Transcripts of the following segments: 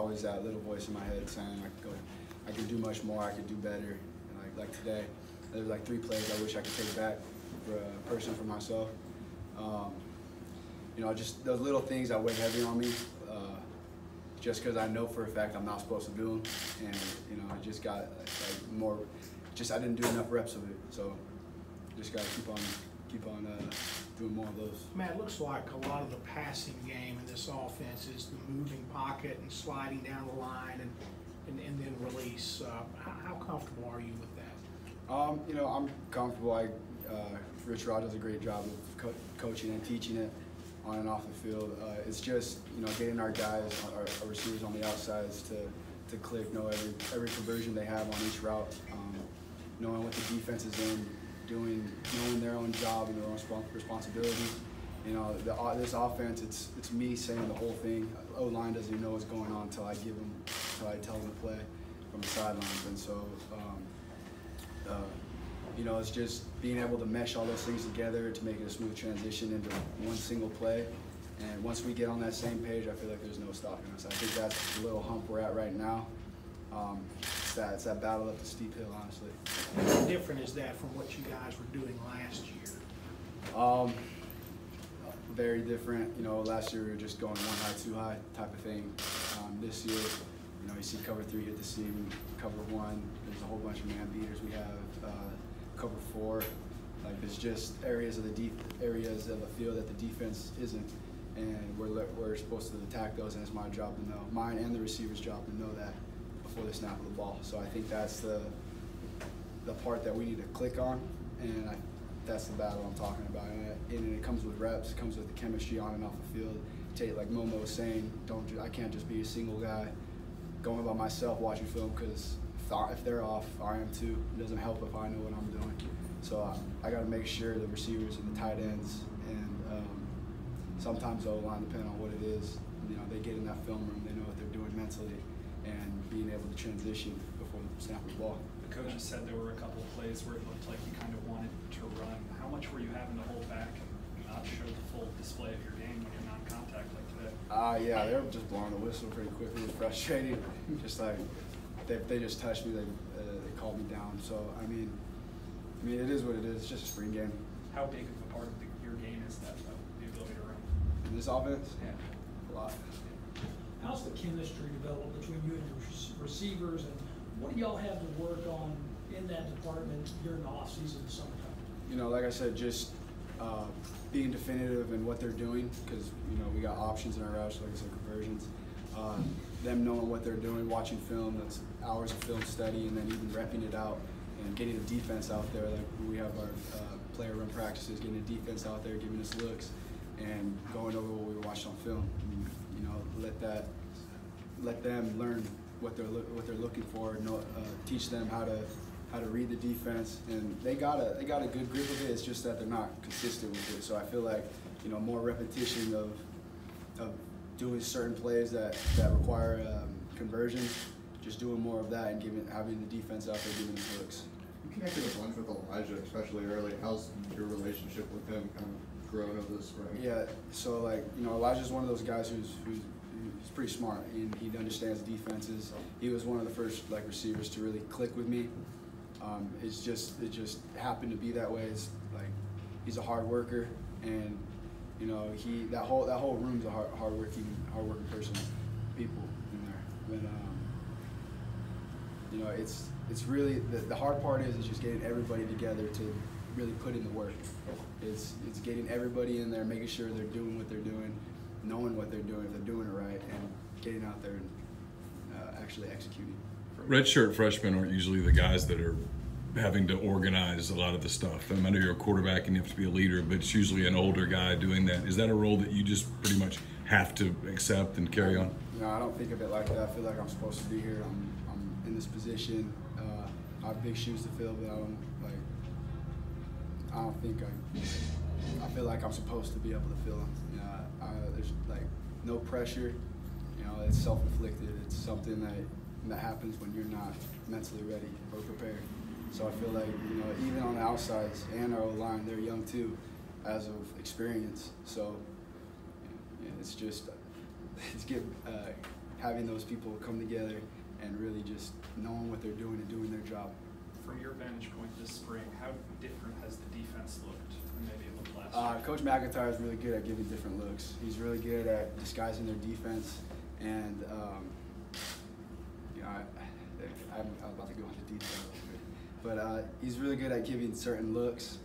always that little voice in my head saying I could do much more, I could do better. And like today, there were like 3 plays I wish I could take back for personally for myself. You know, just those little things that weigh heavy on me, just because I know for a fact I'm not supposed to do them, and you know, I just got like more. Just I didn't do enough reps of it, so just got to keep on doing more of those. Man, it looks like a lot of the passing game in this offense is the moving pocket and sliding down the line and then release. How comfortable are you with that? You know, I'm comfortable. Rich Rod does a great job of coaching and teaching it on and off the field. It's just, you know, getting our guys, our receivers on the outsides to click, know every conversion they have on each route, knowing what the defense is knowing their own job and their own responsibility. You know, this offense, it's me saying the whole thing. O-line doesn't even know what's going on until I tell them to play from the sidelines. And so, you know, it's just being able to mesh all those things together to make it a smooth transition into one single play. And once we get on that same page, I feel like there's no stopping us. I think that's the little hump we're at right now. It's that battle up the steep hill, honestly. How different is that from what you guys were doing last year? Very different. You know, last year we were just going 1 high, 2 high type of thing. This year, you know, you see cover 3 hit the seam, cover 1. There's a whole bunch of man beaters. We have cover 4. Like it's just areas of the field that the defense isn't, and we're supposed to attack those, and it's my job to know, mine and the receiver's job to know that before the snap of the ball. So I think that's the part that we need to click on, and that's the battle I'm talking about. And it comes with reps, it comes with the chemistry on and off the field. Like Momo was saying, I can't just be a single guy going by myself watching film, because if they're off, I am too. It doesn't help if I know what I'm doing. So I got to make sure the receivers and the tight ends and sometimes the O-line, depending on what it is, you know, they get in that film room, they know what they're doing mentally, and being able to transition before the snap of the ball. The coaches said there were a couple of plays where it looked like you kind of wanted to run. How much were you having to hold back and not show the full display of your game when you're non-contact like today? Yeah, they were just blowing the whistle pretty quickly. It was frustrating. Just like they just touched me, they called me down. So I mean, it is what it is. It's just a spring game. How big of a part of your game is that, though, the ability to run? In this offense? Yeah. A lot. How's the chemistry developed between you and your receivers, and what do y'all have to work on in that department during the off-season and summertime? You know, like I said, just being definitive in what they're doing, because, you know, we got options in our routes, like I said, conversions. Them knowing what they're doing, watching film, that's hours of film study, and then even repping it out and getting the defense out there. Like we have our player run practices, getting the defense out there, giving us looks, and going over what we were watching on film. And, you know, let them learn what they're looking for. Teach them how to read the defense, and they got a good grip of it. It's just that they're not consistent with it. So I feel like, you know, more repetition of doing certain plays that require conversion, just doing more of that and having the defense out there giving them looks. You connected a bunch with Elijah, especially early. How's your relationship with him kind of grown over the spring? Yeah, so like, you know, Elijah's one of those guys who's pretty smart, and he understands defenses. He was one of the first like receivers to really click with me. It just happened to be that way. It's like he's a hard worker, and you know, that whole room's a hard-working person, people in there. But you know, it's really the hard part is just getting everybody together to really put in the work. It's getting everybody in there, making sure they're doing what they're doing, knowing what they're doing, if they're doing it right, and getting out there and actually executing. Redshirt freshmen aren't usually the guys that are having to organize a lot of the stuff. I know you're a quarterback and you have to be a leader, but it's usually an older guy doing that. Is that a role that you just pretty much have to accept and carry on? No, I don't think of it like that. I feel like I'm supposed to be here. I'm in this position. I have big shoes to fill, but I feel like I'm supposed to be able to fill them. You know, there's like no pressure. You know, it's self-inflicted. It's something that happens when you're not mentally ready or prepared. So I feel like, you know, even on the outsides and our O-line, they're young too, as of experience. So yeah, it's just having those people come together and really just knowing what they're doing and doing their job. From your vantage point this spring, how different has the defense looked than maybe it looked last year? Coach McIntyre is really good at giving different looks. He's really good at disguising their defense, and you know, I'm about to go into detail, but he's really good at giving certain looks.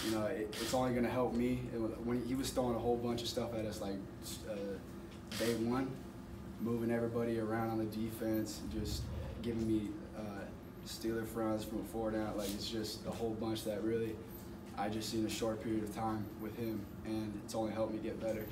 You know, it's only going to help me. When he was throwing a whole bunch of stuff at us, like day one, moving everybody around on the defense, just giving me Steeler fronts from 4 down. Like, it's just a whole bunch that really I just seen a short period of time with him, and it's only helped me get better.